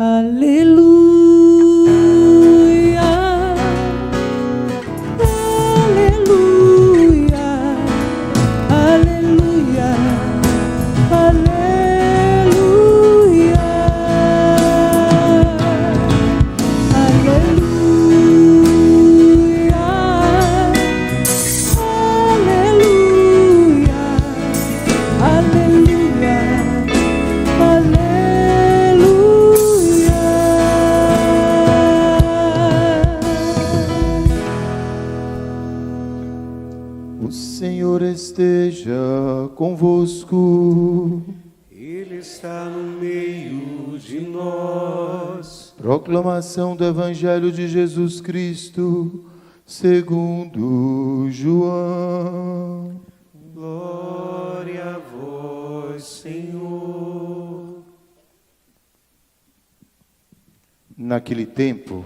Aleluia, aleluia, aleluia, aleluia, aleluia, aleluia, O Senhor esteja convosco. Ele está no meio de nós. Proclamação do Evangelho de Jesus Cristo, segundo João. Glória a vós, Senhor. Naquele tempo,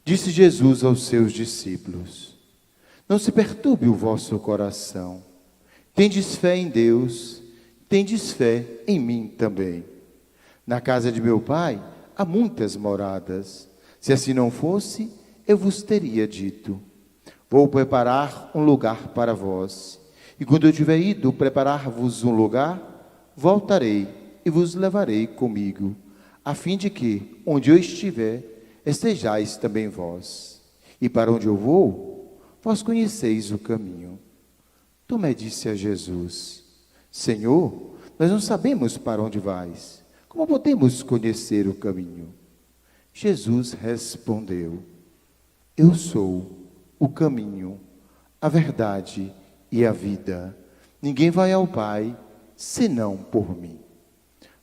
disse Jesus aos seus discípulos: Não se perturbe o vosso coração. Tendes fé em Deus, tendes fé em mim também. Na casa de meu Pai há muitas moradas. Se assim não fosse, eu vos teria dito: Vou preparar um lugar para vós. E quando eu tiver ido preparar-vos um lugar, voltarei e vos levarei comigo, a fim de que, onde eu estiver, estejais também vós. E para onde eu vou, vós conheceis o caminho. Tomé disse a Jesus: Senhor, nós não sabemos para onde vais. Como podemos conhecer o caminho? Jesus respondeu: Eu sou o caminho, a verdade e a vida. Ninguém vai ao Pai senão por mim.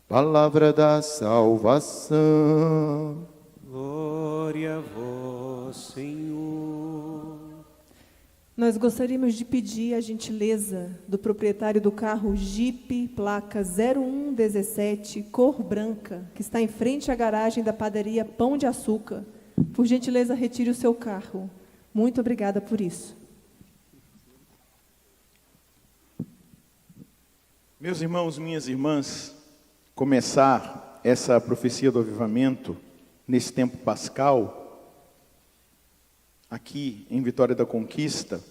Palavra da salvação. Glória a vós, Senhor. Nós gostaríamos de pedir a gentileza do proprietário do carro Jeep, placa 0117, cor branca, que está em frente à garagem da padaria Pão de Açúcar. Por gentileza, retire o seu carro. Muito obrigada por isso. Meus irmãos, minhas irmãs, começar essa profecia do avivamento nesse tempo pascal, aqui em Vitória da Conquista,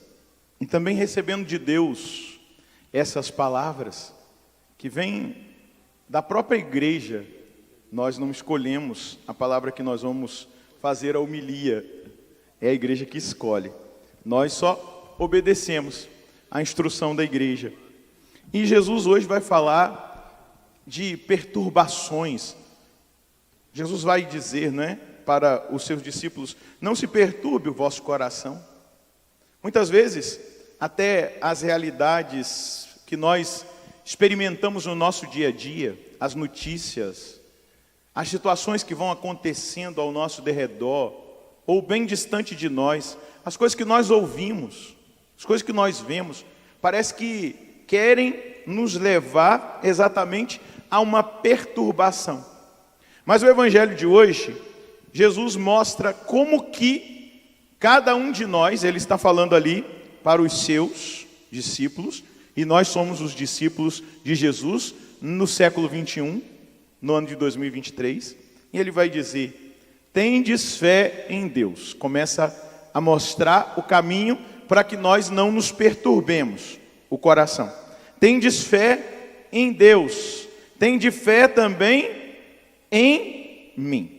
e também recebendo de Deus essas palavras que vêm da própria igreja. Nós não escolhemos a palavra que nós vamos fazer a homilia, é a igreja que escolhe. Nós só obedecemos à instrução da igreja. E Jesus hoje vai falar de perturbações. Jesus vai dizer, para os seus discípulos: não se perturbe o vosso coração. Muitas vezes, até as realidades que nós experimentamos no nosso dia a dia, as notícias, as situações que vão acontecendo ao nosso derredor, ou bem distante de nós, as coisas que nós ouvimos, as coisas que nós vemos, parece que querem nos levar exatamente a uma perturbação. Mas o Evangelho de hoje, Jesus mostra como que cada um de nós, ele está falando ali para os seus discípulos, e nós somos os discípulos de Jesus no século 21, no ano de 2023, e ele vai dizer: tendes fé em Deus. Começa a mostrar o caminho para que nós não nos perturbemos o coração. Tendes fé em Deus, tende fé também em mim.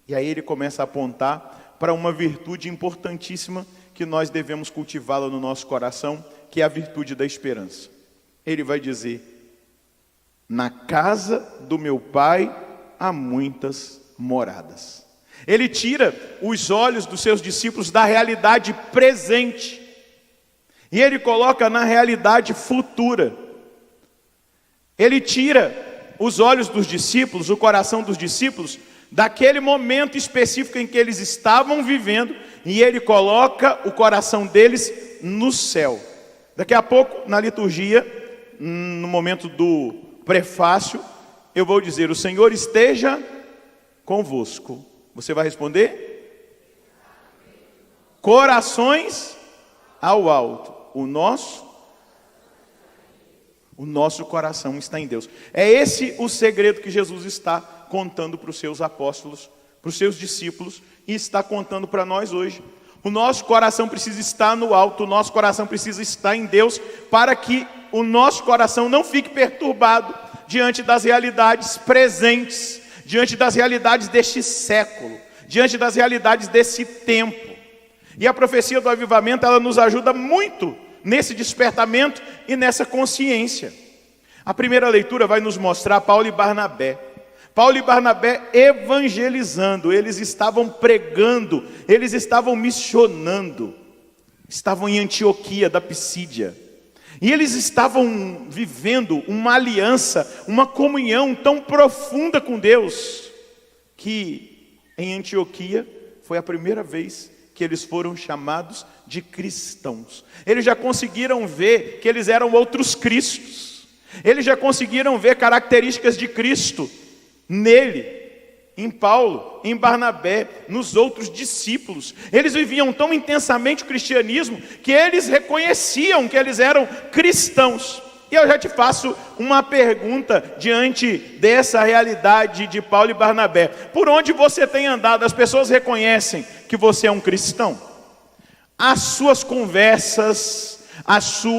E aí ele começa a apontar para uma virtude importantíssima que nós devemos cultivá-la no nosso coração, que é a virtude da esperança. Ele vai dizer: na casa do meu Pai há muitas moradas. Ele tira os olhos dos seus discípulos da realidade presente e ele coloca na realidade futura. Ele tira os olhos dos discípulos, o coração dos discípulos, daquele momento específico em que eles estavam vivendo, e ele coloca o coração deles no céu. Daqui a pouco, na liturgia, no momento do prefácio, eu vou dizer: o Senhor esteja convosco. Você vai responder? Corações ao alto. O nosso coração está em Deus. É esse o segredo que Jesus está contando para os seus apóstolos, para os seus discípulos, e está contando para nós hoje. O nosso coração precisa estar no alto, o nosso coração precisa estar em Deus, para que o nosso coração não fique perturbado diante das realidades presentes, diante das realidades deste século, diante das realidades desse tempo. E a profecia do avivamento, ela nos ajuda muito nesse despertamento e nessa consciência. A primeira leitura vai nos mostrar Paulo e Barnabé. Paulo e Barnabé evangelizando, eles estavam pregando, eles estavam missionando, estavam em Antioquia da Pisídia, e eles estavam vivendo uma aliança, uma comunhão tão profunda com Deus, que em Antioquia foi a primeira vez que eles foram chamados de cristãos. Eles já conseguiram ver que eles eram outros Cristos, eles já conseguiram ver características de Cristo nele, em Paulo, em Barnabé, nos outros discípulos. Eles viviam tão intensamente o cristianismo que eles reconheciam que eles eram cristãos. E eu já te faço uma pergunta diante dessa realidade de Paulo e Barnabé. Por onde você tem andado, as pessoas reconhecem que você é um cristão? As suas conversas,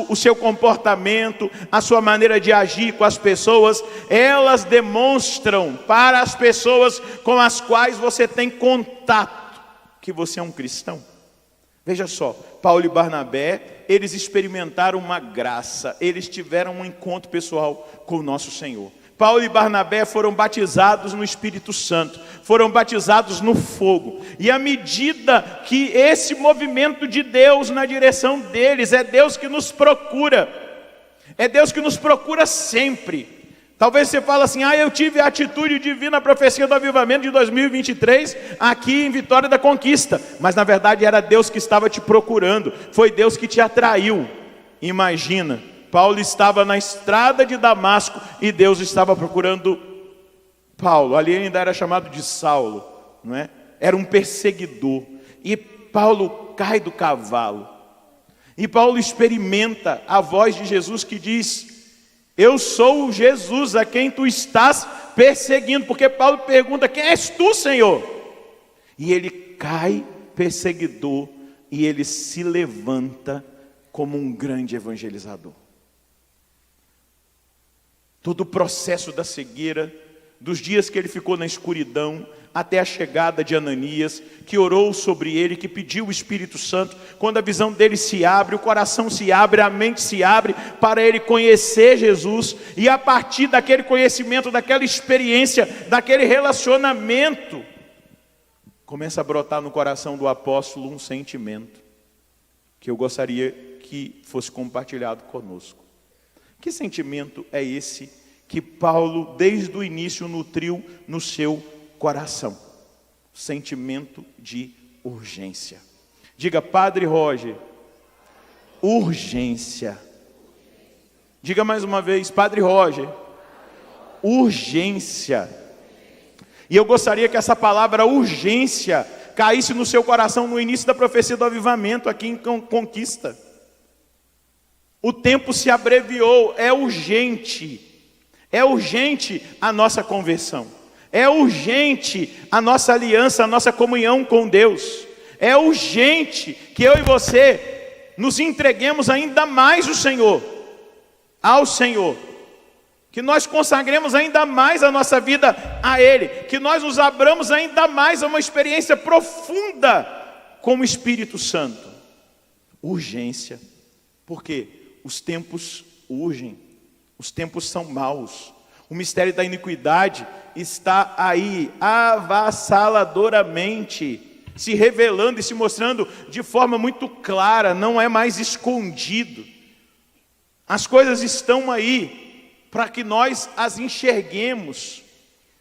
o seu comportamento, a sua maneira de agir com as pessoas, elas demonstram para as pessoas com as quais você tem contato que você é um cristão. Veja só, Paulo e Barnabé, eles experimentaram uma graça, eles tiveram um encontro pessoal com o nosso Senhor. Paulo e Barnabé foram batizados no Espírito Santo, foram batizados no fogo. E à medida que esse movimento de Deus na direção deles, é Deus que nos procura. É Deus que nos procura sempre. Talvez você fale assim, eu tive a atitude divina, a profecia do avivamento de 2023, aqui em Vitória da Conquista. Mas na verdade era Deus que estava te procurando, foi Deus que te atraiu. Imagina, Paulo estava na estrada de Damasco e Deus estava procurando Paulo. Ali ainda era chamado de Saulo, não é? Era um perseguidor. E Paulo cai do cavalo. E Paulo experimenta a voz de Jesus que diz: eu sou o Jesus a quem tu estás perseguindo. Porque Paulo pergunta: quem és tu, Senhor? E ele cai perseguidor e ele se levanta como um grande evangelizador. Todo o processo da cegueira, dos dias que ele ficou na escuridão, até a chegada de Ananias, que orou sobre ele, que pediu o Espírito Santo. Quando a visão dele se abre, o coração se abre, a mente se abre, para ele conhecer Jesus. E a partir daquele conhecimento, daquela experiência, daquele relacionamento, começa a brotar no coração do apóstolo um sentimento, que eu gostaria que fosse compartilhado conosco. Que sentimento é esse que Paulo, desde o início, nutriu no seu coração? Sentimento de urgência. Diga, Padre Roger, urgência. Diga mais uma vez, Padre Roger, urgência. E eu gostaria que essa palavra urgência caísse no seu coração no início da profecia do avivamento aqui em Conquista. O tempo se abreviou, é urgente a nossa conversão, é urgente a nossa aliança, a nossa comunhão com Deus, é urgente que eu e você nos entreguemos ainda mais ao Senhor, que nós consagremos ainda mais a nossa vida a Ele, que nós nos abramos ainda mais a uma experiência profunda com o Espírito Santo. Urgência, por quê? Os tempos urgem, os tempos são maus, o mistério da iniquidade está aí avassaladoramente se revelando e se mostrando de forma muito clara, não é mais escondido. As coisas estão aí para que nós as enxerguemos.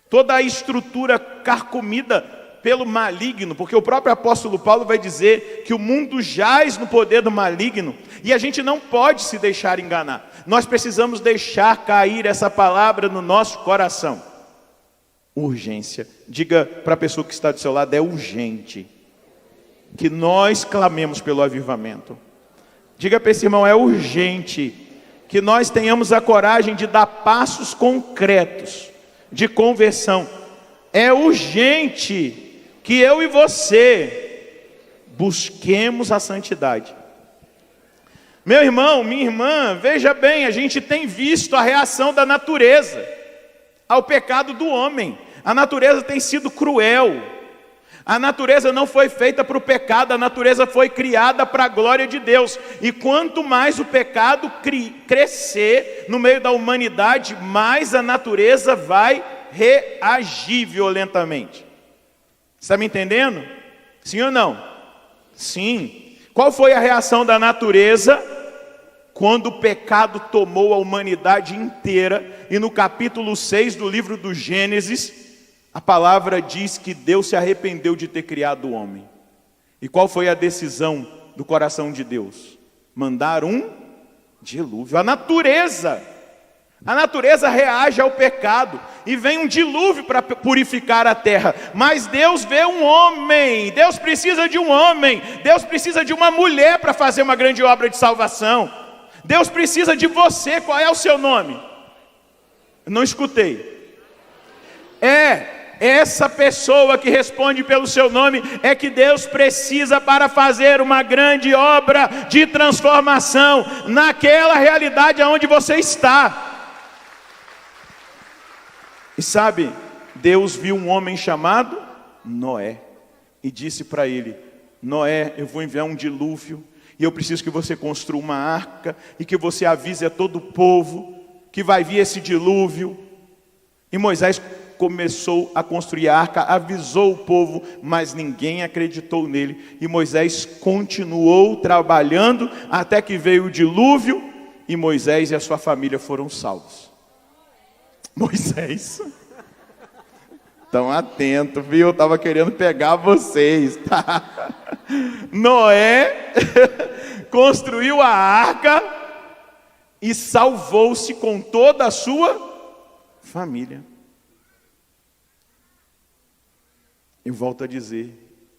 Toda a estrutura carcomida pelo maligno, porque o próprio apóstolo Paulo vai dizer que o mundo jaz no poder do maligno, e a gente não pode se deixar enganar. Nós precisamos deixar cair essa palavra no nosso coração. Urgência. Diga para a pessoa que está do seu lado, é urgente que nós clamemos pelo avivamento. Diga para esse irmão, é urgente que nós tenhamos a coragem de dar passos concretos de conversão é urgente que eu e você busquemos a santidade. Meu irmão, minha irmã, veja bem, a gente tem visto a reação da natureza ao pecado do homem. A natureza tem sido cruel. A natureza não foi feita para o pecado, a natureza foi criada para a glória de Deus. E quanto mais o pecado crescer no meio da humanidade, mais a natureza vai reagir violentamente. Está me entendendo? Sim ou não? Sim. Qual foi a reação da natureza quando o pecado tomou a humanidade inteira? E no capítulo 6 do livro do Gênesis, a palavra diz que Deus se arrependeu de ter criado o homem. E qual foi a decisão do coração de Deus? Mandar um dilúvio. A natureza reage ao pecado e vem um dilúvio para purificar a terra. Mas Deus vê um homem, Deus precisa de um homem, Deus precisa de uma mulher para fazer uma grande obra de salvação. Deus precisa de você. Qual é o seu nome? Não escutei. Essa pessoa que responde pelo seu nome é que Deus precisa para fazer uma grande obra de transformação naquela realidade onde você está. E sabe, Deus viu um homem chamado Noé e disse para ele: Noé, eu vou enviar um dilúvio e eu preciso que você construa uma arca e que você avise a todo o povo que vai vir esse dilúvio. E Moisés começou a construir a arca, avisou o povo, mas ninguém acreditou nele. E Moisés continuou trabalhando até que veio o dilúvio e Moisés e a sua família foram salvos. Moisés, estão atentos, viu? Eu estava querendo pegar vocês, tá? Noé construiu a arca e salvou-se com toda a sua família. Eu volto a dizer,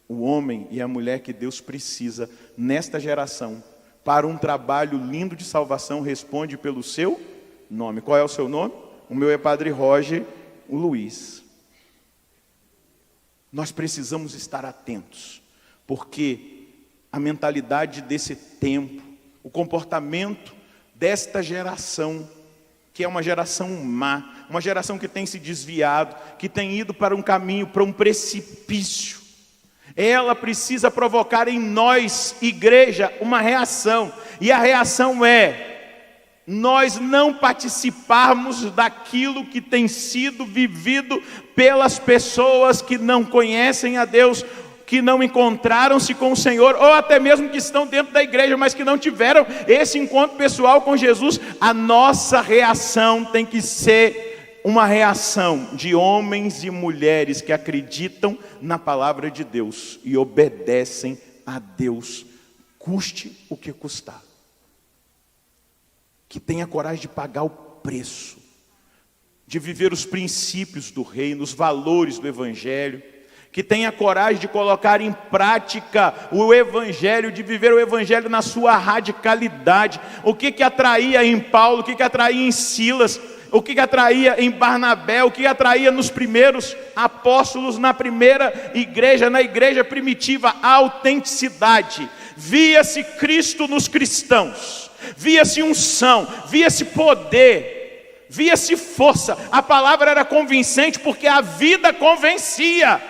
o homem e a mulher que Deus precisa nesta geração para um trabalho lindo de salvação responde pelo seu nome. Qual é o seu nome? O meu é Padre Roger Luiz. Nós precisamos estar atentos, porque a mentalidade desse tempo, o comportamento desta geração, que é uma geração má, uma geração que tem se desviado, que tem ido para um caminho, para um precipício. Ela precisa provocar em nós, igreja, uma reação. E a reação é nós não participarmos daquilo que tem sido vivido pelas pessoas que não conhecem a Deus, que não encontraram-se com o Senhor, ou até mesmo que estão dentro da igreja, mas que não tiveram esse encontro pessoal com Jesus. A nossa reação tem que ser uma reação de homens e mulheres que acreditam na palavra de Deus e obedecem a Deus, custe o que custar. Que tenha coragem de pagar o preço, de viver os princípios do reino, os valores do Evangelho, que tenha coragem de colocar em prática o Evangelho, de viver o Evangelho na sua radicalidade. O que atraía em Paulo, o que atraía em Silas, o que atraía em Barnabé, o que atraía nos primeiros apóstolos, na primeira igreja, na igreja primitiva? A autenticidade. Via-se Cristo nos cristãos, via-se unção, via-se poder, via-se força. A palavra era convincente porque a vida convencia.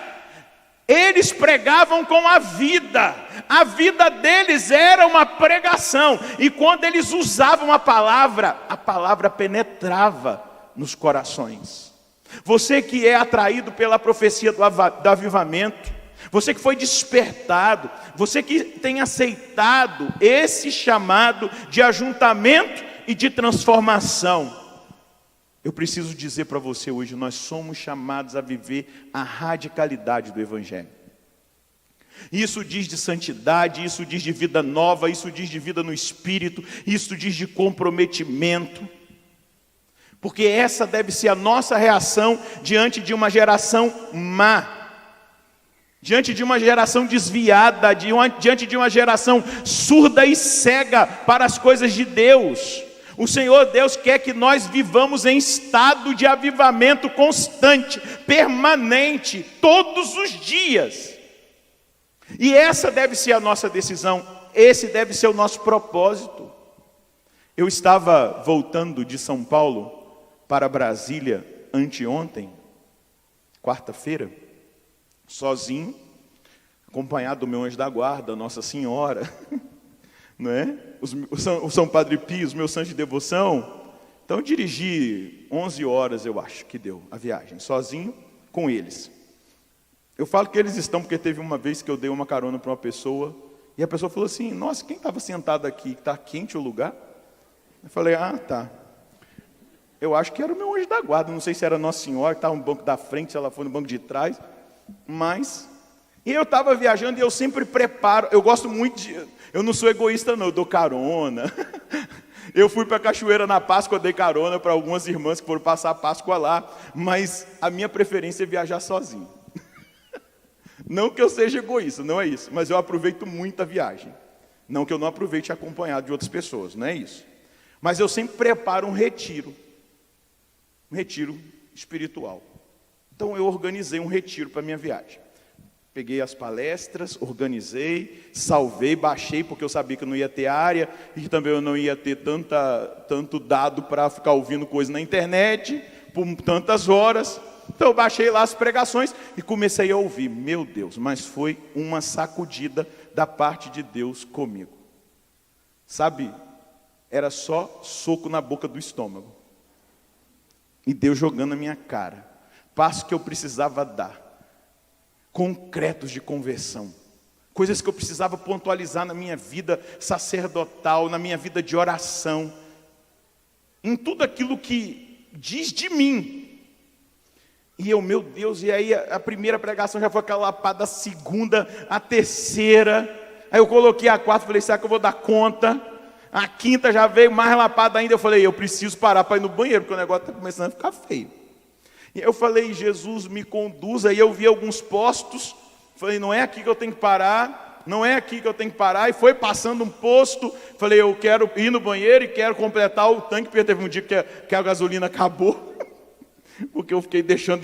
Eles pregavam com a vida deles era uma pregação, e quando eles usavam a palavra penetrava nos corações. Você que é atraído pela profecia do avivamento, você que foi despertado, você que tem aceitado esse chamado de ajuntamento e de transformação, eu preciso dizer para você hoje, nós somos chamados a viver a radicalidade do Evangelho. Isso diz de santidade, isso diz de vida nova, isso diz de vida no Espírito, isso diz de comprometimento. Porque essa deve ser a nossa reação diante de uma geração má, diante de uma geração desviada, diante de uma geração surda e cega para as coisas de Deus. O Senhor Deus quer que nós vivamos em estado de avivamento constante, permanente, todos os dias. E essa deve ser a nossa decisão, esse deve ser o nosso propósito. Eu estava voltando de São Paulo para Brasília anteontem, quarta-feira, sozinho, acompanhado do meu anjo da guarda, Nossa Senhora, não é? O São Padre Pio, os meus santos de devoção. Então eu dirigi 11 horas, eu acho que deu a viagem, sozinho com eles. Eu falo que eles estão porque teve uma vez que eu dei uma carona para uma pessoa e a pessoa falou assim: nossa, quem estava sentado aqui? Está quente o lugar? Eu falei: ah, tá. Eu acho que era o meu anjo da guarda, não sei se era Nossa Senhora, que estava no banco da frente, se ela foi no banco de trás, mas... E eu estava viajando e eu sempre preparo, eu gosto muito de... Eu não sou egoísta não, eu dou carona. Eu fui para a Cachoeira na Páscoa, dei carona para algumas irmãs que foram passar a Páscoa lá, mas a minha preferência é viajar sozinho. Não que eu seja egoísta, não é isso, mas eu aproveito muito a viagem. Não que eu não aproveite acompanhado de outras pessoas, não é isso. Mas eu sempre preparo um retiro espiritual. Então eu organizei um retiro para a minha viagem. Peguei as palestras, organizei, salvei, baixei, porque eu sabia que eu não ia ter área, e que também eu não ia ter tanto dado para ficar ouvindo coisa na internet, por tantas horas. Então eu baixei lá as pregações e comecei a ouvir. Meu Deus, mas foi uma sacudida da parte de Deus comigo. Sabe, era só soco na boca do estômago. E Deus jogando na minha cara. Passo que eu precisava dar. Concretos de conversão. Coisas que eu precisava pontualizar na minha vida sacerdotal, na minha vida de oração. Em tudo aquilo que diz de mim. E eu, meu Deus, e aí a primeira pregação já foi aquela lapada, a segunda, a terceira. Aí eu coloquei a quarta, falei: será que eu vou dar conta? A quinta já veio mais lapada ainda. Eu falei: eu preciso parar para ir no banheiro, porque o negócio está começando a ficar feio. E eu falei: Jesus, me conduza. E eu vi alguns postos. Falei: não é aqui que eu tenho que parar. Não é aqui que eu tenho que parar. E foi passando um posto. Falei: eu quero ir no banheiro e quero completar o tanque. Porque teve um dia que a gasolina acabou. Porque eu fiquei deixando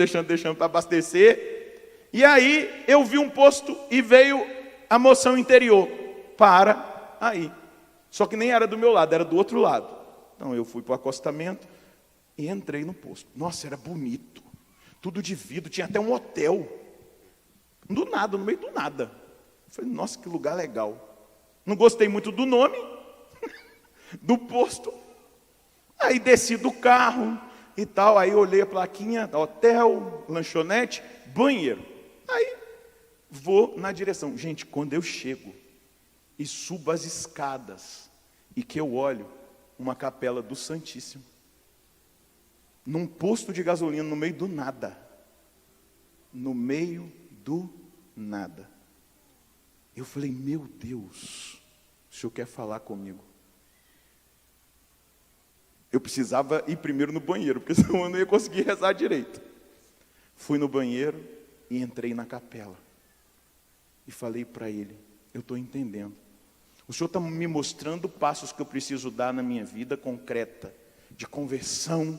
para abastecer. E aí eu vi um posto e veio a moção interior: para aí. Só que nem era do meu lado, era do outro lado. Então eu fui para o acostamento e entrei no posto. Nossa, era bonito. Tudo de vidro, tinha até um hotel. Do nada, no meio do nada. Eu falei: nossa, que lugar legal. Não gostei muito do nome, do posto. Aí desci do carro e tal. Aí olhei a plaquinha: hotel, lanchonete, banheiro. Aí vou na direção. Gente, quando eu chego e subo as escadas e que eu olho uma capela do Santíssimo, num posto de gasolina, no meio do nada. No meio do nada. Eu falei: meu Deus, o Senhor quer falar comigo. Eu precisava ir primeiro no banheiro, porque senão eu não ia conseguir rezar direito. Fui no banheiro e entrei na capela. E falei para ele: eu estou entendendo. O Senhor está me mostrando passos que eu preciso dar na minha vida concreta, de conversão,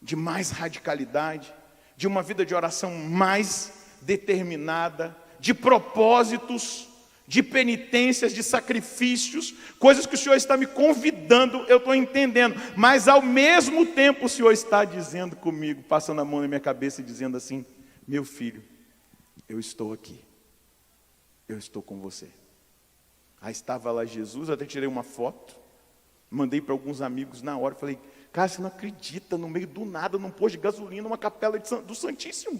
de mais radicalidade, de uma vida de oração mais determinada, de propósitos, de penitências, de sacrifícios, coisas que o Senhor está me convidando, eu estou entendendo, mas ao mesmo tempo o Senhor está dizendo comigo, passando a mão na minha cabeça e dizendo assim: meu filho, eu estou aqui, eu estou com você. Aí estava lá Jesus, eu até tirei uma foto, mandei para alguns amigos na hora, falei: cara, você não acredita, no meio do nada, num posto de gasolina, uma capela do Santíssimo.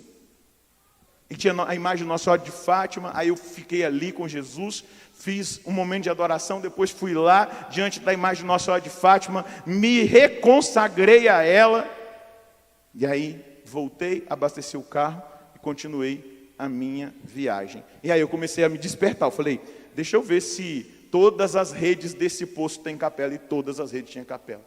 E tinha a imagem de Nossa Senhora de Fátima. Aí eu fiquei ali com Jesus, fiz um momento de adoração, depois fui lá, diante da imagem de Nossa Senhora de Fátima, me reconsagrei a ela, e aí voltei, abasteci o carro e continuei a minha viagem. E aí eu comecei a me despertar, eu falei: deixa eu ver se todas as redes desse posto tem capela. E todas as redes tinham capela.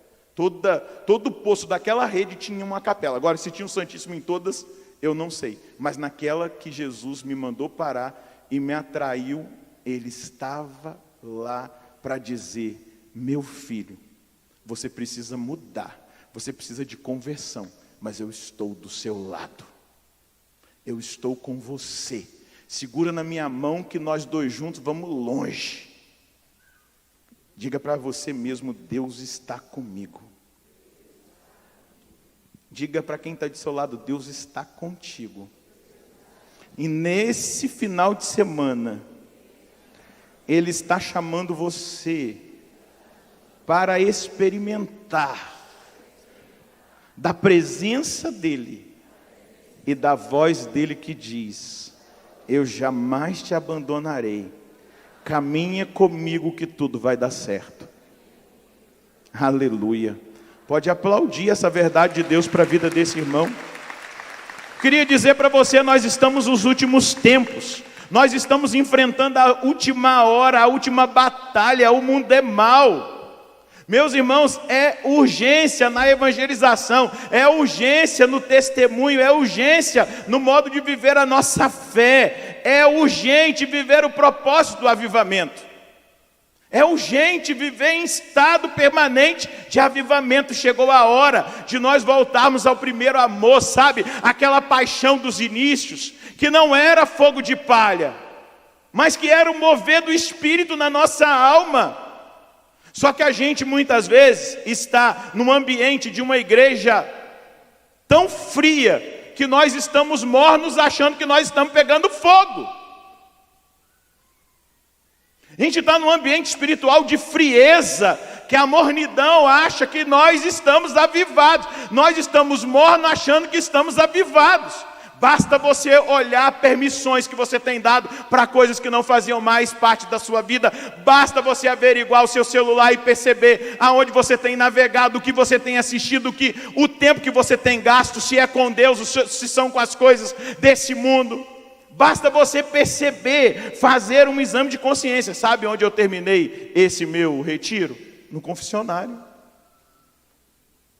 Todo poço daquela rede tinha uma capela. Agora, se tinha um Santíssimo em todas, eu não sei. Mas naquela que Jesus me mandou parar e me atraiu, ele estava lá para dizer: meu filho, Você precisa mudar, você precisa de conversão, mas eu estou do seu lado. Eu estou com você. Segura na minha mão que nós dois juntos vamos longe. Diga para você mesmo, Deus está comigo. Diga para quem está do seu lado, Deus está contigo. E nesse final de semana, Ele está chamando você para experimentar da presença dEle e da voz dEle que diz: eu jamais te abandonarei, caminha comigo que tudo vai dar certo. Aleluia. Pode aplaudir essa verdade de Deus para a vida desse irmão. Queria dizer para você, nós estamos nos últimos tempos. Nós estamos enfrentando a última hora, a última batalha. O mundo é mau. Meus irmãos, é urgência na evangelização, é urgência no testemunho, é urgência no modo de viver a nossa fé. É urgente viver o propósito do avivamento. É urgente viver em estado permanente de avivamento. Chegou a hora de nós voltarmos ao primeiro amor, sabe? Aquela paixão dos inícios, que não era fogo de palha, mas que era o mover do Espírito na nossa alma. Só que a gente muitas vezes está num ambiente de uma igreja tão fria, que nós estamos mornos achando que nós estamos pegando fogo. A gente está num ambiente espiritual de frieza, que a mornidão acha que nós estamos avivados. Nós estamos mornos achando que estamos avivados. Basta você olhar permissões que você tem dado para coisas que não faziam mais parte da sua vida. Basta você averiguar o seu celular e perceber aonde você tem navegado, o que você tem assistido, o tempo que você tem gasto, se é com Deus, se são com as coisas desse mundo. Basta você perceber, fazer um exame de consciência. Sabe onde eu terminei esse meu retiro? No confessionário.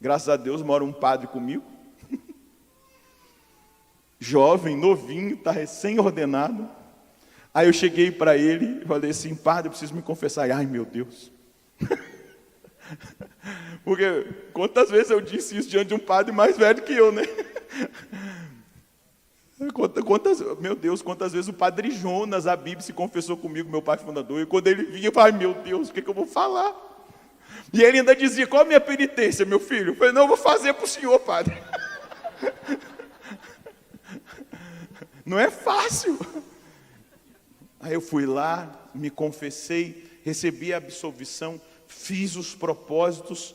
Graças a Deus mora um padre comigo. Jovem, novinho, está recém-ordenado. Aí eu cheguei para ele e falei assim: padre, eu preciso me confessar. Ai, meu Deus. Porque quantas vezes eu disse isso diante de um padre mais velho que eu, né? Meu Deus, quantas vezes o padre Jonas, a Bíblia, se confessou comigo, meu pai fundador, e quando ele vinha, eu falei: ai meu Deus, o que eu vou falar? E ele ainda dizia: qual a minha penitência, meu filho? Eu falei: não, eu vou fazer para o senhor, padre. Não é fácil. Aí eu fui lá, me confessei, recebi a absolvição, fiz os propósitos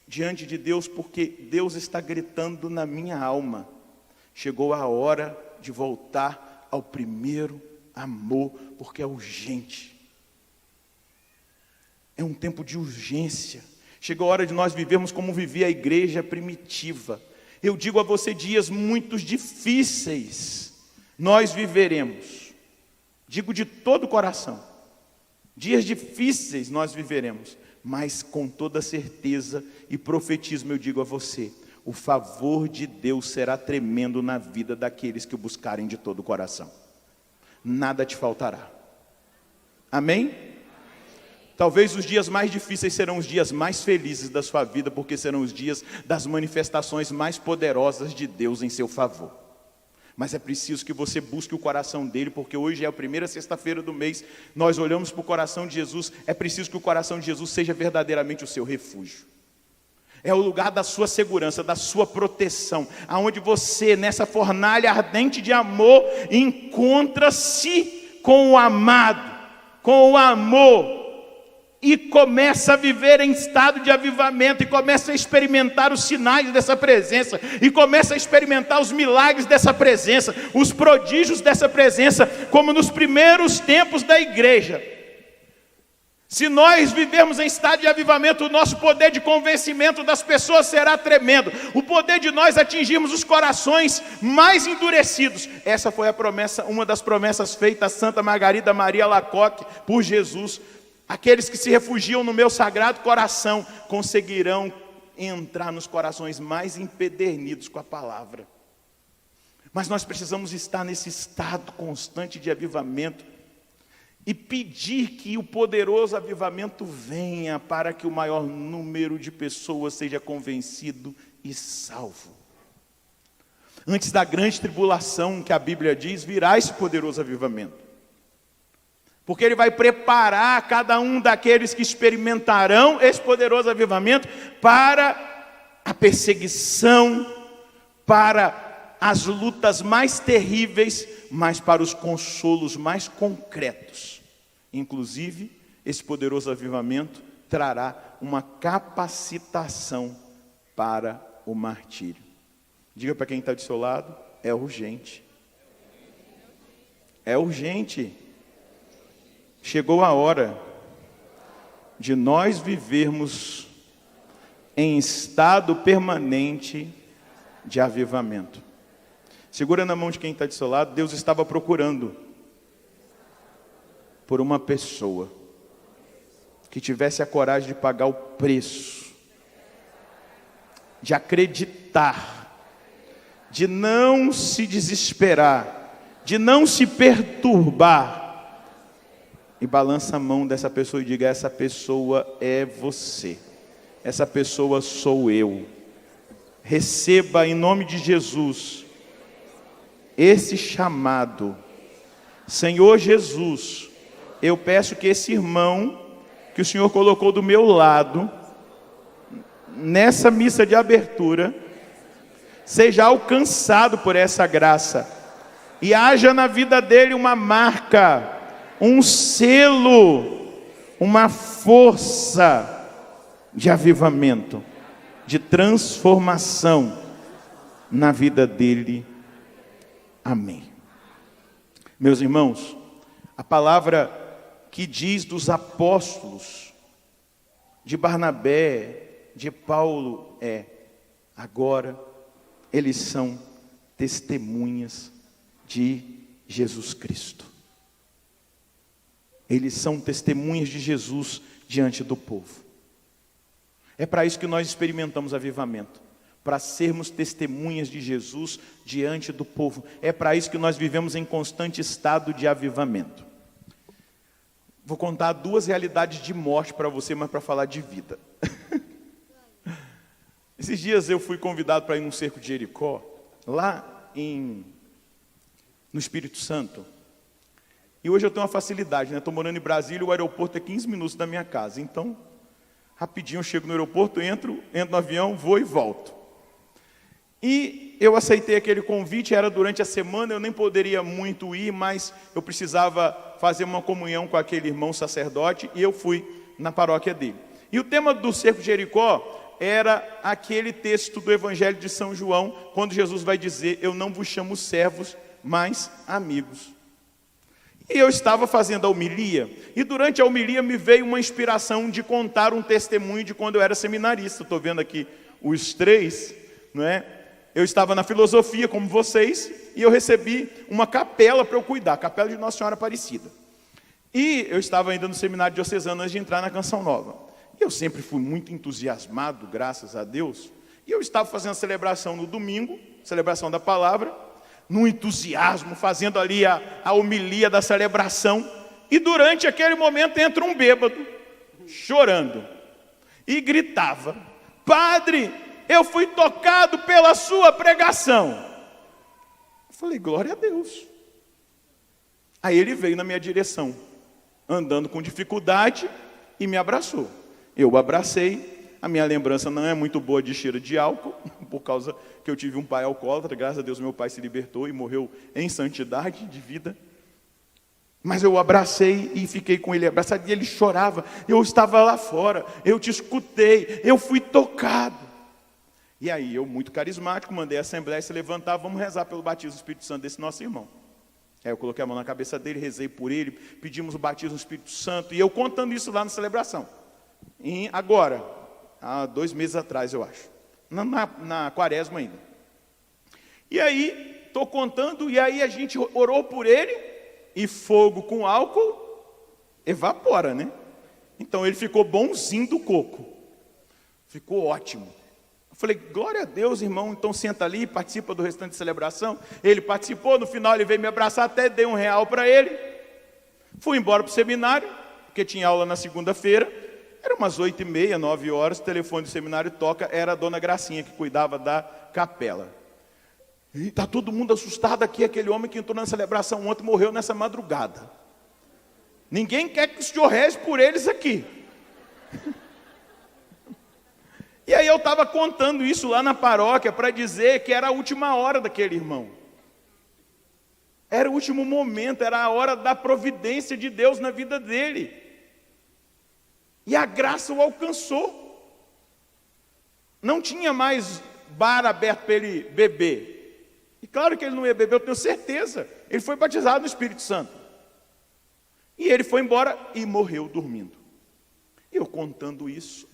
diante de Deus, porque Deus está gritando na minha alma: chegou a hora de voltar ao primeiro amor, porque é urgente. É um tempo de urgência. Chegou a hora de nós vivermos como vivia a igreja primitiva. Eu digo a você, dias muito difíceis nós viveremos. Digo de todo o coração. Dias difíceis nós viveremos, mas com toda certeza e profetismo eu digo a você: o favor de Deus será tremendo na vida daqueles que o buscarem de todo o coração. Nada te faltará. Amém? Talvez os dias mais difíceis serão os dias mais felizes da sua vida, porque serão os dias das manifestações mais poderosas de Deus em seu favor. Mas é preciso que você busque o coração dele, porque hoje é a primeira sexta-feira do mês, nós olhamos para o coração de Jesus. É preciso que o coração de Jesus seja verdadeiramente o seu refúgio. É o lugar da sua segurança, da sua proteção, aonde você, nessa fornalha ardente de amor, encontra-se com o amado, com o amor, e começa a viver em estado de avivamento, e começa a experimentar os sinais dessa presença, e começa a experimentar os milagres dessa presença, os prodígios dessa presença, como nos primeiros tempos da igreja. Se nós vivermos em estado de avivamento, o nosso poder de convencimento das pessoas será tremendo. O poder de nós atingirmos os corações mais endurecidos. Essa foi a promessa, uma das promessas feitas a Santa Margarida Maria Alacoque por Jesus. Aqueles que se refugiam no meu sagrado coração conseguirão entrar nos corações mais empedernidos com a palavra. Mas nós precisamos estar nesse estado constante de avivamento, e pedir que o poderoso avivamento venha para que o maior número de pessoas seja convencido e salvo. Antes da grande tribulação que a Bíblia diz, virá esse poderoso avivamento. Porque ele vai preparar cada um daqueles que experimentarão esse poderoso avivamento para a perseguição, para as lutas mais terríveis, mas para os consolos mais concretos. Inclusive, esse poderoso avivamento trará uma capacitação para o martírio. Diga para quem está do seu lado, é urgente. É urgente. Chegou a hora de nós vivermos em estado permanente de avivamento. Segura na mão de quem está do seu lado. Deus estava procurando por uma pessoa que tivesse a coragem de pagar o preço, de acreditar, de não se desesperar, de não se perturbar. E balança a mão dessa pessoa e diga: essa pessoa é você, essa pessoa sou eu. Receba em nome de Jesus esse chamado. Senhor Jesus, eu peço que esse irmão que o Senhor colocou do meu lado, nessa missa de abertura, seja alcançado por essa graça, e haja na vida dele uma marca, um selo, uma força de avivamento, de transformação na vida dele. Amém. Meus irmãos, a palavra que diz dos apóstolos, de Barnabé, de Paulo, agora eles são testemunhas de Jesus Cristo. Eles são testemunhas de Jesus diante do povo. É para isso que nós experimentamos avivamento, para sermos testemunhas de Jesus diante do povo. É para isso que nós vivemos em constante estado de avivamento. Vou contar duas realidades de morte para você, mas para falar de vida. Esses dias eu fui convidado para ir num cerco de Jericó, lá no Espírito Santo. E hoje eu tenho uma facilidade, né? Estou morando em Brasília, o aeroporto é 15 minutos da minha casa. Então, rapidinho eu chego no aeroporto, entro no avião, vou e volto. E eu aceitei aquele convite, era durante a semana, eu nem poderia muito ir, mas eu precisava fazer uma comunhão com aquele irmão sacerdote, e eu fui na paróquia dele. E o tema do cerco de Jericó era aquele texto do Evangelho de São João, quando Jesus vai dizer: eu não vos chamo servos, mas amigos. E eu estava fazendo a homilia, e durante a homilia me veio uma inspiração de contar um testemunho de quando eu era seminarista. Estou vendo aqui os três, não é? Eu estava na filosofia como vocês, e eu recebi uma capela para eu cuidar, a capela de Nossa Senhora Aparecida. E eu estava ainda no seminário diocesano antes de entrar na Canção Nova. E eu sempre fui muito entusiasmado, graças a Deus, e eu estava fazendo a celebração no domingo, celebração da palavra, no entusiasmo, fazendo ali a homilia da celebração, e durante aquele momento entra um bêbado, chorando, e gritava: padre, eu fui tocado pela sua pregação. Eu falei: glória a Deus. Aí ele veio na minha direção, andando com dificuldade, e me abraçou. Eu o abracei. A minha lembrança não é muito boa de cheiro de álcool, por causa que eu tive um pai alcoólatra. Graças a Deus meu pai se libertou e morreu em santidade de vida. Mas eu o abracei e fiquei com ele abraçado, e ele chorava. Eu estava lá fora, eu te escutei, eu fui tocado. E aí eu, muito carismático, mandei a assembleia se levantar: vamos rezar pelo batismo do Espírito Santo desse nosso irmão. Aí eu coloquei a mão na cabeça dele, rezei por ele, pedimos o batismo do Espírito Santo, e eu contando isso lá na celebração. E agora, há 2 meses atrás, eu acho, na quaresma ainda. E aí, estou contando, e aí a gente orou por ele, e fogo com álcool evapora, né? Então ele ficou bonzinho do coco, ficou ótimo. Eu falei: glória a Deus, irmão, então senta ali, participa do restante da celebração. Ele participou, no final ele veio me abraçar, até dei R$1 para ele. Fui embora para o seminário, porque tinha aula na segunda-feira. Era umas 8h30, 9 horas, o telefone do seminário toca, era a dona Gracinha que cuidava da capela. E está todo mundo assustado aqui, aquele homem que entrou na celebração ontem morreu nessa madrugada. Ninguém quer que o senhor reze por eles aqui. E aí eu estava contando isso lá na paróquia para dizer que era a última hora daquele irmão. Era o último momento, era a hora da providência de Deus na vida dele. E a graça o alcançou. Não tinha mais bar aberto para ele beber. E claro que ele não ia beber, eu tenho certeza. Ele foi batizado no Espírito Santo. E ele foi embora e morreu dormindo. Eu contando isso,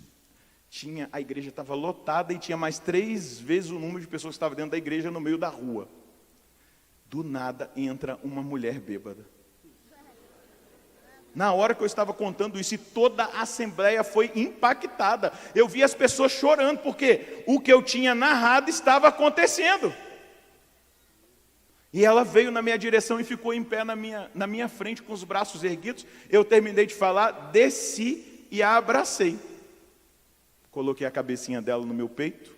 a igreja estava lotada e tinha mais 3 vezes o número de pessoas que estavam dentro da igreja no meio da rua. Do nada entra uma mulher bêbada. Na hora que eu estava contando isso, e toda a assembleia foi impactada. Eu vi as pessoas chorando, porque o que eu tinha narrado estava acontecendo. E ela veio na minha direção e ficou em pé na minha frente, com os braços erguidos. Eu terminei de falar, desci e a abracei. Coloquei a cabecinha dela no meu peito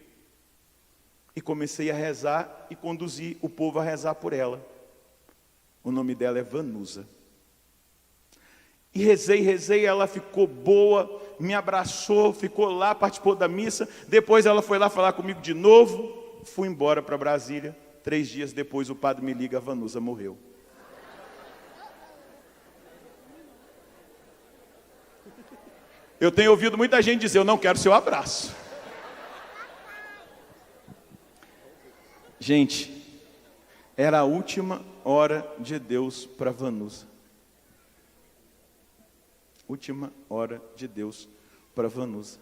e comecei a rezar e conduzi o povo a rezar por ela. O nome dela é Vanusa. E rezei, ela ficou boa, me abraçou, ficou lá, participou da missa. Depois ela foi lá falar comigo de novo. Fui embora para Brasília. 3 dias depois o padre me liga, a Vanusa morreu. Eu tenho ouvido muita gente dizer, eu não quero seu abraço. Gente, era a última hora de Deus para Vanusa. Última hora de Deus para Vanusa.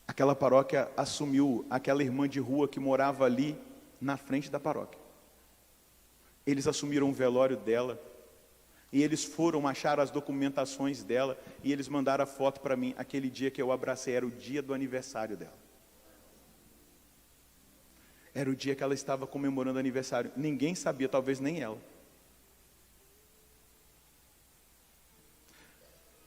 Aquela paróquia assumiu aquela irmã de rua que morava ali na frente da paróquia. Eles assumiram o velório dela. E eles foram achar as documentações dela. E eles mandaram a foto para mim. Aquele dia que eu abracei era o dia do aniversário dela. Era o dia que ela estava comemorando aniversário. Ninguém sabia, talvez nem ela.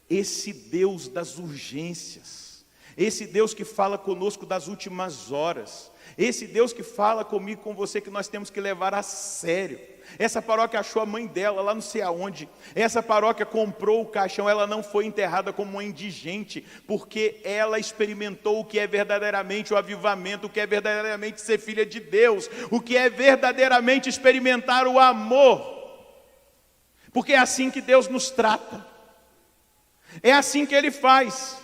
Esse Deus das urgências, esse Deus que fala conosco das últimas horas, esse Deus que fala comigo, com você, que nós temos que levar a sério. Essa paróquia achou a mãe dela lá não sei aonde. Essa paróquia comprou o caixão. Ela não foi enterrada como uma indigente, porque ela experimentou o que é verdadeiramente o avivamento, o que é verdadeiramente ser filha de Deus, o que é verdadeiramente experimentar o amor. Porque é assim que Deus nos trata. É assim que Ele faz.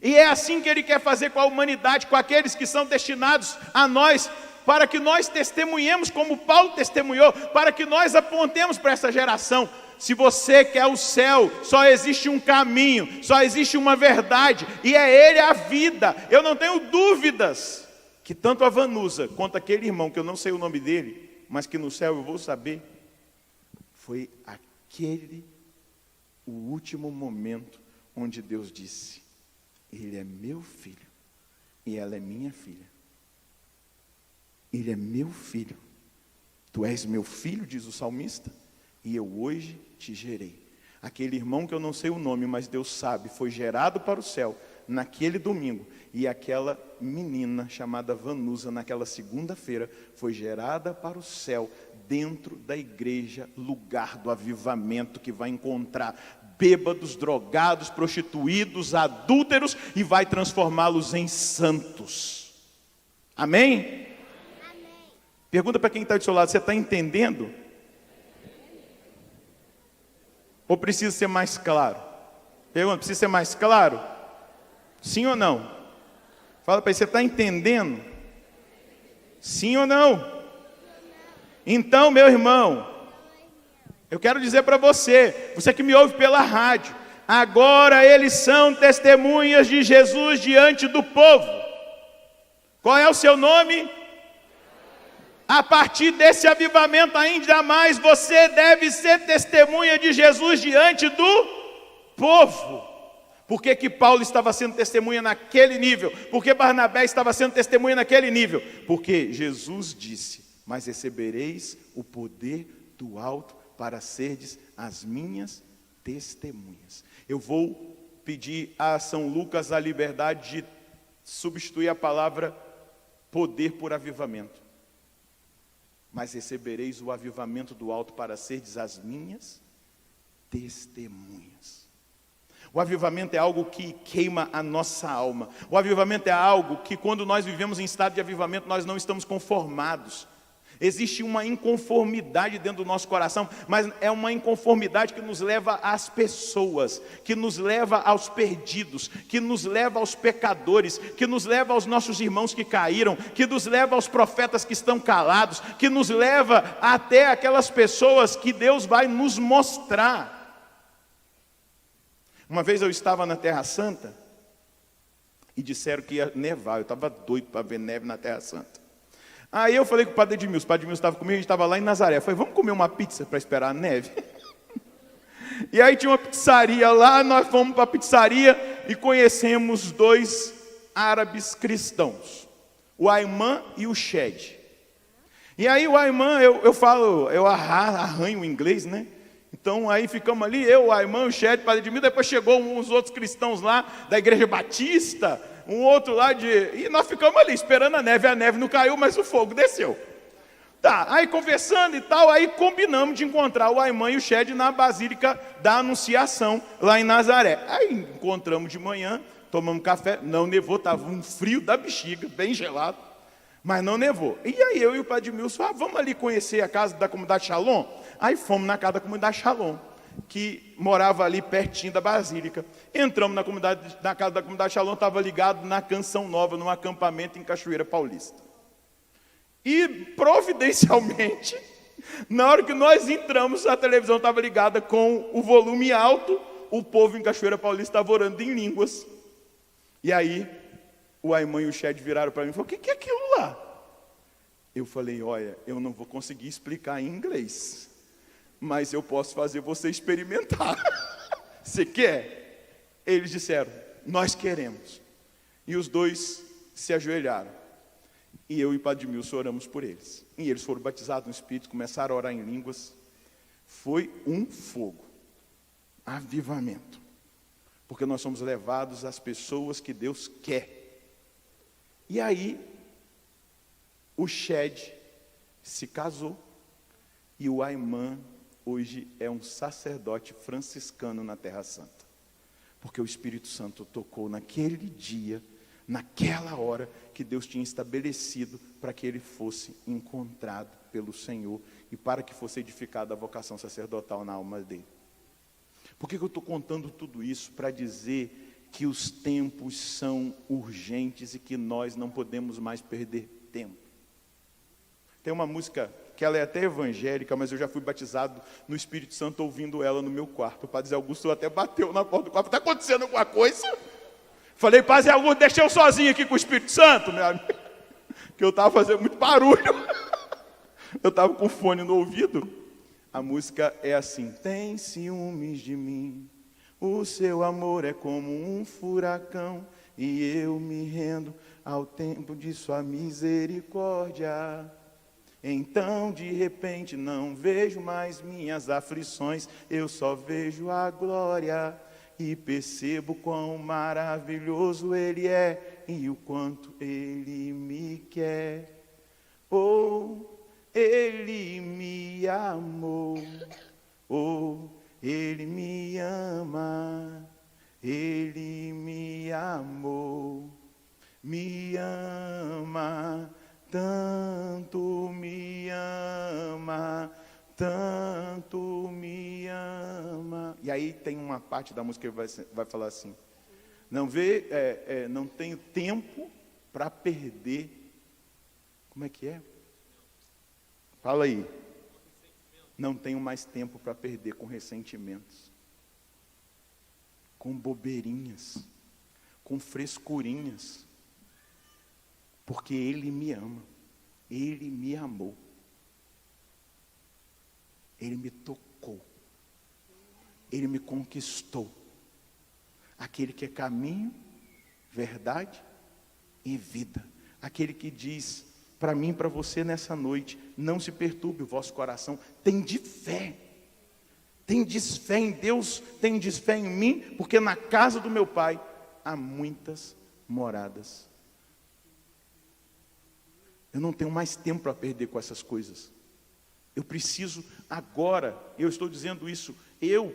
E é assim que Ele quer fazer com a humanidade, com aqueles que são destinados a nós, para que nós testemunhemos como Paulo testemunhou, para que nós apontemos para essa geração. Se você quer o céu, só existe um caminho, só existe uma verdade, e é Ele a vida. Eu não tenho dúvidas que tanto a Vanusa quanto aquele irmão, que eu não sei o nome dele, mas que no céu eu vou saber, foi aquele o último momento onde Deus disse: Ele é meu filho e ela é minha filha. Ele é meu filho. Tu és meu filho, diz o salmista, e eu hoje te gerei. Aquele irmão que eu não sei o nome, mas Deus sabe, foi gerado para o céu naquele domingo. E aquela menina chamada Vanusa, naquela segunda-feira, foi gerada para o céu, dentro da igreja, lugar do avivamento, que vai encontrar bêbados, drogados, prostituídos, adúlteros, e vai transformá-los em santos. Amém? Pergunta para quem está do seu lado, você está entendendo? Ou precisa ser mais claro? Pergunta, precisa ser mais claro? Sim ou não? Fala para ele, você está entendendo? Sim ou não? Então, meu irmão, eu quero dizer para você que me ouve pela rádio, agora eles são testemunhas de Jesus diante do povo. Qual é o seu nome? A partir desse avivamento, ainda mais, você deve ser testemunha de Jesus diante do povo. Por que que Paulo estava sendo testemunha naquele nível? Por que Barnabé estava sendo testemunha naquele nível? Porque Jesus disse: mas recebereis o poder do alto para serdes as minhas testemunhas. Eu vou pedir a São Lucas a liberdade de substituir a palavra poder por avivamento. Mas recebereis o avivamento do alto para serdes as minhas testemunhas. O avivamento é algo que queima a nossa alma. O avivamento é algo que, quando nós vivemos em estado de avivamento, nós não estamos conformados. Existe uma inconformidade dentro do nosso coração, mas é uma inconformidade que nos leva às pessoas, que nos leva aos perdidos, que nos leva aos pecadores, que nos leva aos nossos irmãos que caíram, que nos leva aos profetas que estão calados, que nos leva até aquelas pessoas que Deus vai nos mostrar. Uma vez eu estava na Terra Santa e disseram que ia nevar. Eu estava doido para ver neve na Terra Santa. Aí eu falei com o Padre Edmilson. O Padre Edmilson estava comigo, a gente estava lá em Nazaré. Eu falei, vamos comer uma pizza para esperar a neve? E aí tinha uma pizzaria lá, nós fomos para a pizzaria e conhecemos 2 árabes cristãos, o Ayman e o Shed. E aí o Ayman, eu arranho o inglês, né? Então aí ficamos ali, eu, o Ayman, o Shed, o Padre Edmilson, depois chegou uns outros cristãos lá, da Igreja Batista, um outro lá e nós ficamos ali, esperando a neve não caiu, mas o fogo desceu. Tá, aí conversando e tal, aí combinamos de encontrar o Ayman e o Shed na Basílica da Anunciação, lá em Nazaré. Aí encontramos de manhã, tomamos café, não nevou, estava um frio da bexiga, bem gelado, mas não nevou. E aí eu e o Padre Edmilson, vamos ali conhecer a casa da comunidade Shalom? Aí fomos na casa da comunidade Shalom, que morava ali pertinho da Basílica. Entramos na casa da comunidade Shalom, estava ligado na Canção Nova, num acampamento em Cachoeira Paulista. E providencialmente, na hora que nós entramos, a televisão estava ligada com o volume alto, o povo em Cachoeira Paulista estava orando em línguas. E aí, o Ayman e o Shed viraram para mim e falaram, o que é aquilo lá? Eu falei, olha, eu não vou conseguir explicar em inglês, mas eu posso fazer você experimentar. Você quer? Eles disseram, nós queremos. E os 2 se ajoelharam. E eu e o Padre Edmilson oramos por eles. E eles foram batizados no Espírito, começaram a orar em línguas. Foi um fogo. Avivamento. Porque nós somos levados às pessoas que Deus quer. E aí, o Shed se casou. E o Ayman hoje é um sacerdote franciscano na Terra Santa. Porque o Espírito Santo tocou naquele dia, naquela hora que Deus tinha estabelecido para que ele fosse encontrado pelo Senhor e para que fosse edificada a vocação sacerdotal na alma dele. Por que eu estou contando tudo isso? Para dizer que os tempos são urgentes e que nós não podemos mais perder tempo. Tem uma música que ela é até evangélica, mas eu já fui batizado no Espírito Santo ouvindo ela no meu quarto. O Padre Zé Augusto até bateu na porta do quarto. Está acontecendo alguma coisa? Falei, Padre Zé Augusto, deixei eu sozinho aqui com o Espírito Santo, meu amigo. Que eu estava fazendo muito barulho. Eu estava com fone no ouvido. A música é assim. Tem ciúmes de mim, o seu amor é como um furacão, e eu me rendo ao tempo de sua misericórdia. Então de repente não vejo mais minhas aflições, eu só vejo a glória e percebo quão maravilhoso Ele é e o quanto Ele me quer. Oh, Ele me amou, oh, Ele me ama, Ele me amou, me ama. Tanto me ama, tanto me ama. E aí tem uma parte da música que vai falar assim: não tenho tempo para perder. Como é que é? Fala aí. Não tenho mais tempo para perder com ressentimentos, com bobeirinhas, com frescurinhas. Porque Ele me ama, Ele me amou, Ele me tocou, Ele me conquistou. Aquele que é caminho, verdade e vida. Aquele que diz para mim e para você nessa noite: não se perturbe o vosso coração, tende fé. Tendes fé em Deus, tendes fé em mim, porque na casa do meu Pai há muitas moradas. Eu não tenho mais tempo para perder com essas coisas. Eu preciso agora, eu estou dizendo isso,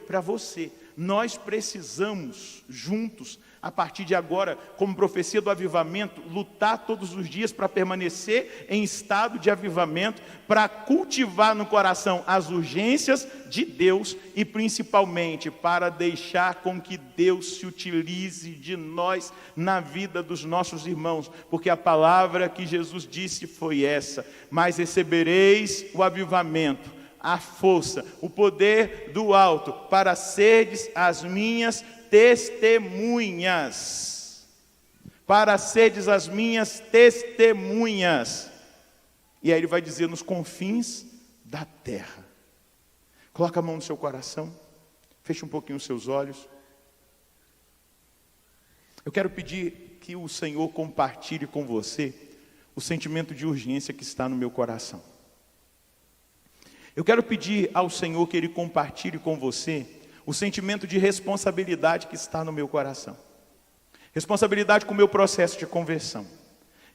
para você, nós precisamos juntos, a partir de agora, como profecia do avivamento, lutar todos os dias para permanecer em estado de avivamento, para cultivar no coração as urgências de Deus e principalmente para deixar com que Deus se utilize de nós na vida dos nossos irmãos, porque a palavra que Jesus disse foi essa: mas recebereis o avivamento, a força, o poder do alto, para serdes as minhas testemunhas. Para serdes as minhas testemunhas. E aí ele vai dizer: nos confins da terra. Coloca a mão no seu coração, feche um pouquinho os seus olhos. Eu quero pedir que o Senhor compartilhe com você o sentimento de urgência que está no meu coração. Eu quero pedir ao Senhor que Ele compartilhe com você o sentimento de responsabilidade que está no meu coração. Responsabilidade com o meu processo de conversão.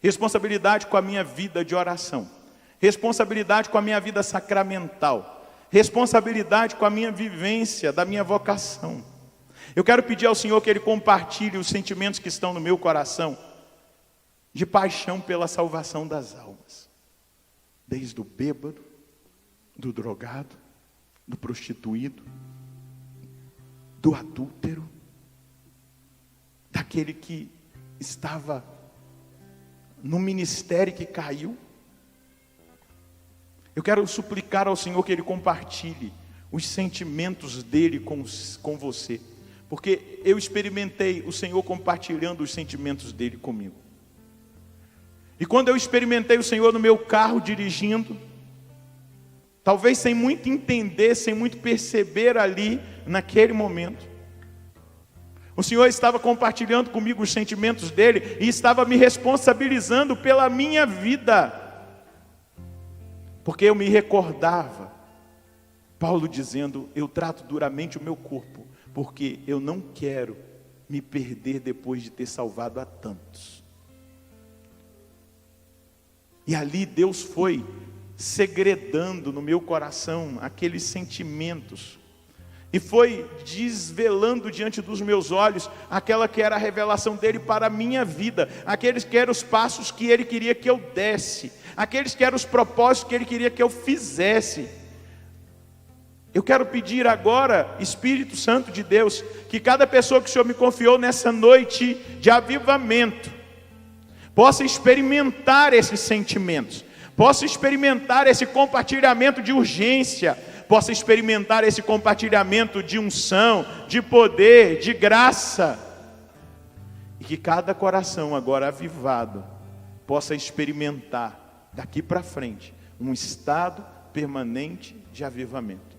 Responsabilidade com a minha vida de oração. Responsabilidade com a minha vida sacramental. Responsabilidade com a minha vivência, da minha vocação. Eu quero pedir ao Senhor que Ele compartilhe os sentimentos que estão no meu coração de paixão pela salvação das almas. Desde o bêbado, do drogado, do prostituído, do adúltero, daquele que estava no ministério que caiu. Eu quero suplicar ao Senhor que Ele compartilhe os sentimentos dEle com você, porque eu experimentei o Senhor compartilhando os sentimentos dEle comigo. E quando eu experimentei o Senhor no meu carro dirigindo, talvez sem muito entender, sem muito perceber ali, naquele momento, o Senhor estava compartilhando comigo os sentimentos dEle e estava me responsabilizando pela minha vida, porque eu me recordava, Paulo dizendo: eu trato duramente o meu corpo, porque eu não quero me perder depois de ter salvado a tantos. E ali Deus foi segredando no meu coração aqueles sentimentos, e foi desvelando diante dos meus olhos aquela que era a revelação dEle para a minha vida, aqueles que eram os passos que Ele queria que eu desse, aqueles que eram os propósitos que Ele queria que eu fizesse. Eu quero pedir agora, Espírito Santo de Deus, que cada pessoa que o Senhor me confiou nessa noite de avivamento, possa experimentar esses sentimentos, possa experimentar esse compartilhamento de urgência, possa experimentar esse compartilhamento de unção, de poder, de graça, e que cada coração agora avivado possa experimentar daqui para frente um estado permanente de avivamento.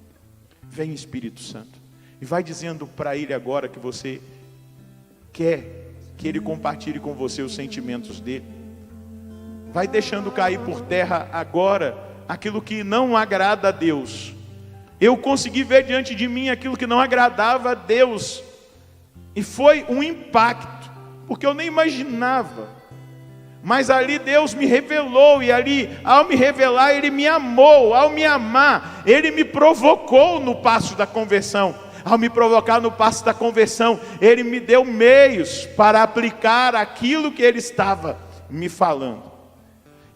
Vem, Espírito Santo, e vai dizendo para Ele agora que você quer que Ele compartilhe com você os sentimentos dEle. Vai deixando cair por terra agora aquilo que não agrada a Deus. Eu consegui ver diante de mim aquilo que não agradava a Deus, e foi um impacto, porque eu nem imaginava, mas ali Deus me revelou, e ali, ao me revelar, Ele me amou. Ao me amar, Ele me provocou no passo da conversão. Ao me provocar no passo da conversão, Ele me deu meios para aplicar aquilo que Ele estava me falando.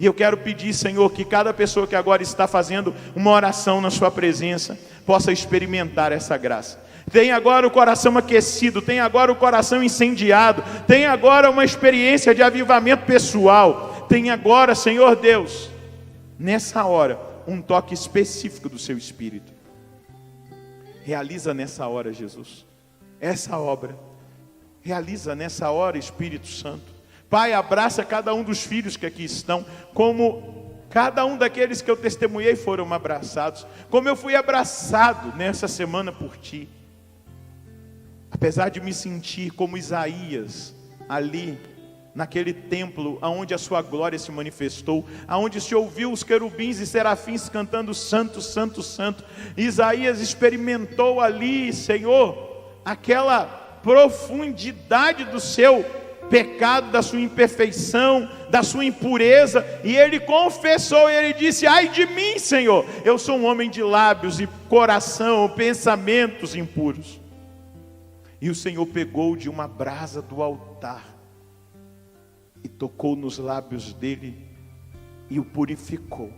E eu quero pedir, Senhor, que cada pessoa que agora está fazendo uma oração na sua presença, possa experimentar essa graça. Tem agora o coração aquecido, tem agora o coração incendiado, tem agora uma experiência de avivamento pessoal, tem agora, Senhor Deus, nessa hora, um toque específico do seu Espírito. Realiza nessa hora, Jesus, essa obra. Realiza nessa hora, Espírito Santo. Pai, abraça cada um dos filhos que aqui estão, como cada um daqueles que eu testemunhei foram abraçados, como eu fui abraçado nessa semana por Ti. Apesar de me sentir como Isaías, ali, naquele templo aonde a sua glória se manifestou, aonde se ouviu os querubins e serafins cantando santo, santo, santo. Isaías experimentou ali, Senhor, aquela profundidade do seu pecado, da sua imperfeição, da sua impureza, e ele confessou, e ele disse: ai de mim, Senhor, eu sou um homem de lábios e coração, pensamentos impuros. E o Senhor pegou de uma brasa do altar e tocou nos lábios dele e o purificou.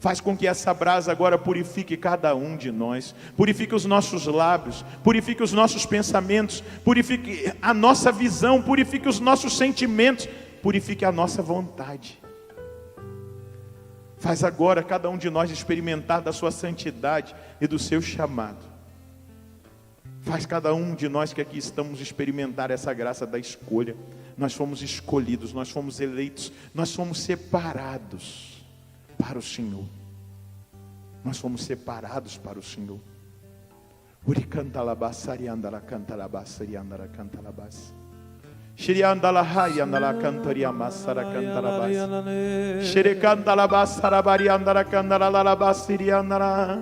Faz com que essa brasa agora purifique cada um de nós, purifique os nossos lábios, purifique os nossos pensamentos, purifique a nossa visão, purifique os nossos sentimentos, purifique a nossa vontade. Faz agora cada um de nós experimentar da sua santidade e do seu chamado. Faz cada um de nós que aqui estamos experimentar essa graça da escolha. Nós fomos escolhidos, nós fomos eleitos, nós fomos separados para o Senhor. Nós fomos separados para o Senhor. Uri canta labasari andala canta labasari andala canta labas. Shiri andala hai andala cantaria masara canta labas. Shiri canta labasara bari andala canta labasiri andala.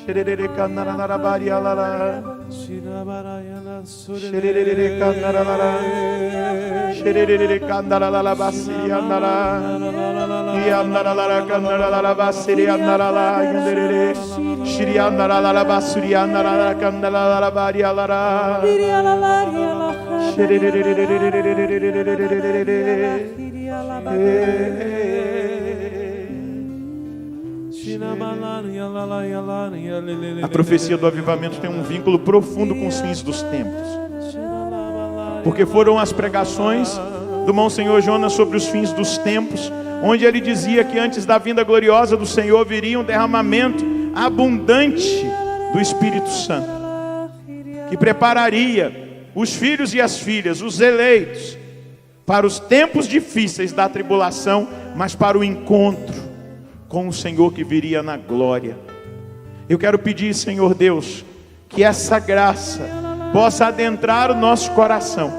Shiri canta labari andala. Shiri canta labara. Shiri canta labasiri andala. E andara la candara la basiri andara la yandere shiri andara la basuri andara la candara la bari alara A profecia do avivamento tem um vínculo profundo com os fins dos tempos, porque foram as pregações do Monsenhor Jonas sobre os fins dos tempos, onde ele dizia que antes da vinda gloriosa do Senhor viria um derramamento abundante do Espírito Santo, que prepararia os filhos e as filhas, os eleitos, para os tempos difíceis da tribulação, mas para o encontro com o Senhor que viria na glória. Eu quero pedir, Senhor Deus, que essa graça possa adentrar o nosso coração,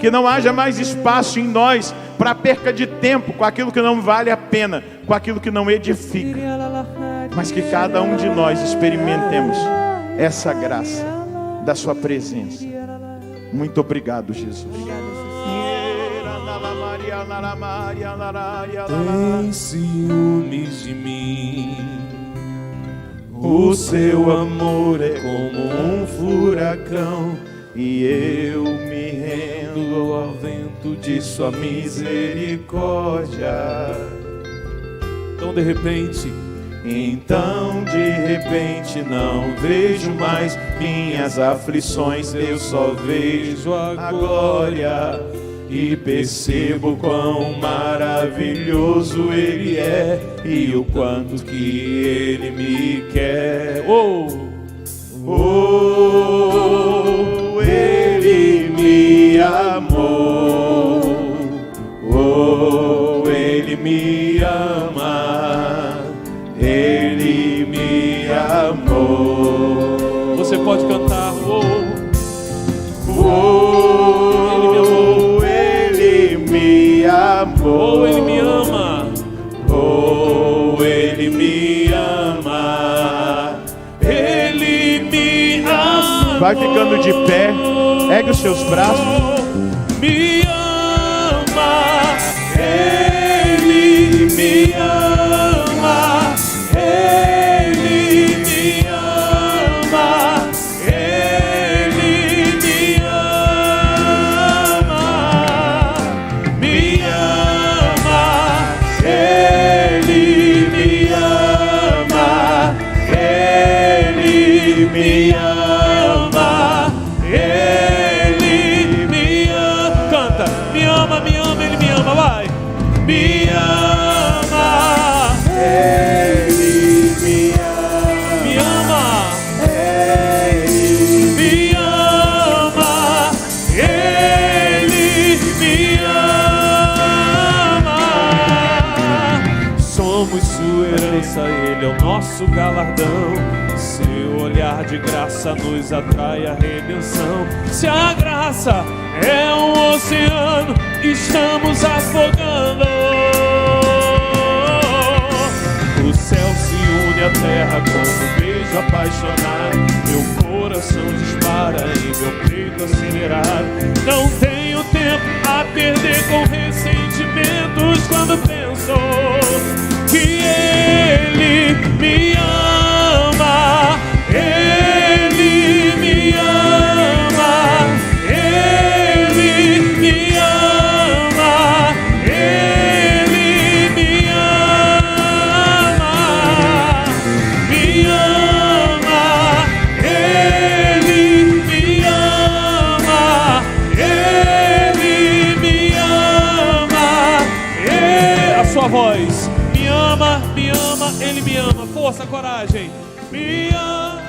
que não haja mais espaço em nós para perca de tempo com aquilo que não vale a pena, com aquilo que não edifica, mas que cada um de nós experimentemos essa graça da sua presença. Muito obrigado, Jesus. Tem ciúmes de mim, o seu amor é como um furacão, e eu me rendo ao vento de sua misericórdia. Então de repente não vejo mais minhas aflições, eu só vejo a glória e percebo quão maravilhoso Ele é e o quanto que Ele me quer. Ele me amou, Ele me ama, Ele me amou. Você pode cantar, Ele me amou, Ele me ama, Ele me ama, Ele me ama. Vai ficando de pé, ergue os seus braços. Me ama, Ele me ama, Ele me ama, Ele me ama, me ama, Ele me ama, Ele me ama. Me ama, Ele me ama, Ele me ama, Ele me ama. Somos sua herança, Ele é o nosso galardão. Seu olhar de graça nos atrai a redenção. Se a graça É um oceano, estamos afogando. O céu se une à terra com um beijo apaixonado. Meu coração dispara em meu peito acelerado. Não tenho tempo a perder com ressentimentos quando penso que Ele me ama. Ele me ama. Ele me ama. Ele me ama. Me ama. Ele me ama. Ele me ama. A sua voz. Me ama, Ele me ama. Força, coragem. Me ama.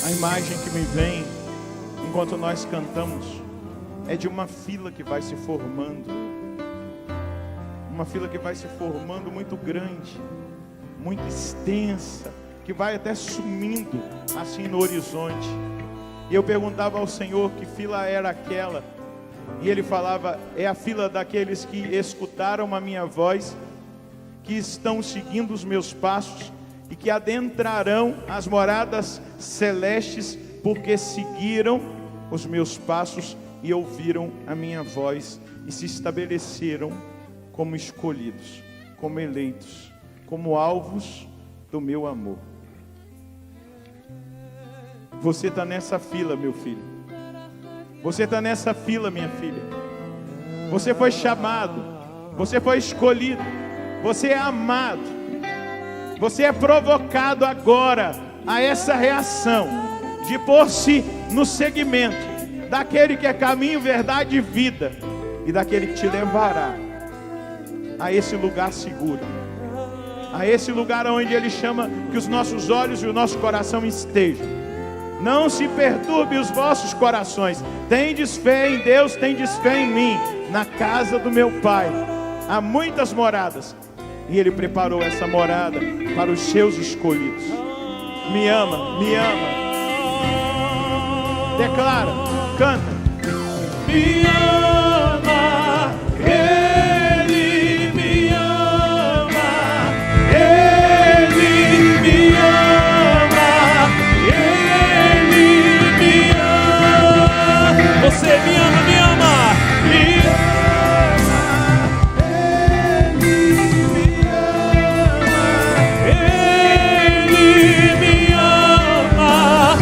A imagem que me vem enquanto nós cantamos é de uma fila que vai se formando. Uma fila que vai se formando muito grande, muito extensa, que vai até sumindo assim no horizonte. E eu perguntava ao Senhor que fila era aquela. E Ele falava, é a fila daqueles que escutaram a minha voz, que estão seguindo os meus passos e que adentrarão as moradas celestes, porque seguiram os meus passos e ouviram a minha voz e se estabeleceram como escolhidos, como eleitos, como alvos do meu amor. Você está nessa fila, meu filho. Você está nessa fila, minha filha. Você foi chamado, você foi escolhido, você é amado. Você é provocado agora a essa reação de pôr-se no segmento daquele que é caminho, verdade e vida, e daquele que te levará a esse lugar seguro, a esse lugar onde Ele chama que os nossos olhos e o nosso coração estejam. Não se perturbe os vossos corações. Tendes fé em Deus, tendes fé em mim. Na casa do meu Pai há muitas moradas, e Ele preparou essa morada para os seus escolhidos. Me ama, me ama. Declara, canta. Me ama, Ele me ama, Ele me ama, Ele me ama. Você me ama, me ama, me ama, Ele me ama.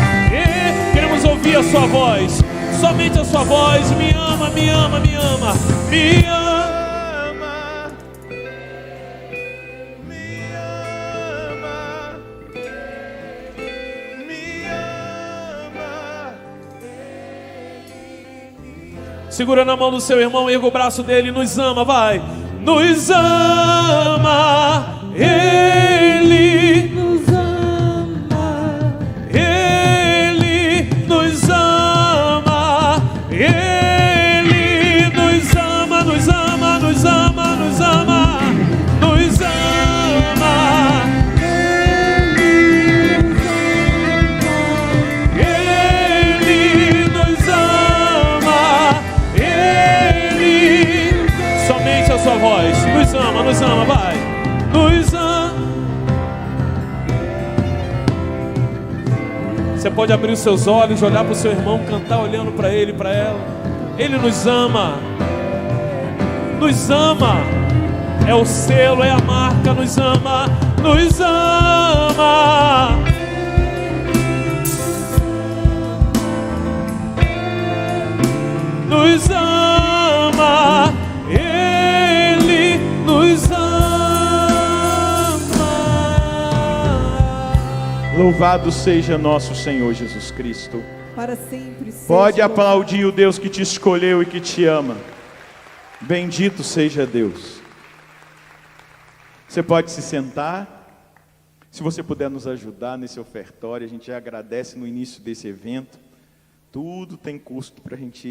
Queremos ouvir a sua voz. Somente a sua voz. Me ama, me ama, me ama, me ama, Me ama, me ama. Segura na mão do seu irmão, erga o braço dele. Nos ama, vai. Nos ama, Ele nos ama, Ele nos ama, Ele nos ama, nos ama, nos ama, nos ama, nos ama. Ele nos ama, Ele. Somente a sua voz. Nos ama, vai. Nos ama. Você pode abrir os seus olhos, olhar para o seu irmão, cantar olhando para ele, para ela. Ele nos ama. Nos ama. É o selo, é a marca, nos ama, nos ama. Nos ama, Ele nos ama. Louvado seja nosso Senhor Jesus Cristo. Para sempre seja Pode louvado. aplaudir o Deus que te escolheu e que te ama. Bendito seja Deus. Você pode se sentar. Se você puder nos ajudar nesse ofertório, a gente já agradece no início desse evento. Tudo tem custo para a gente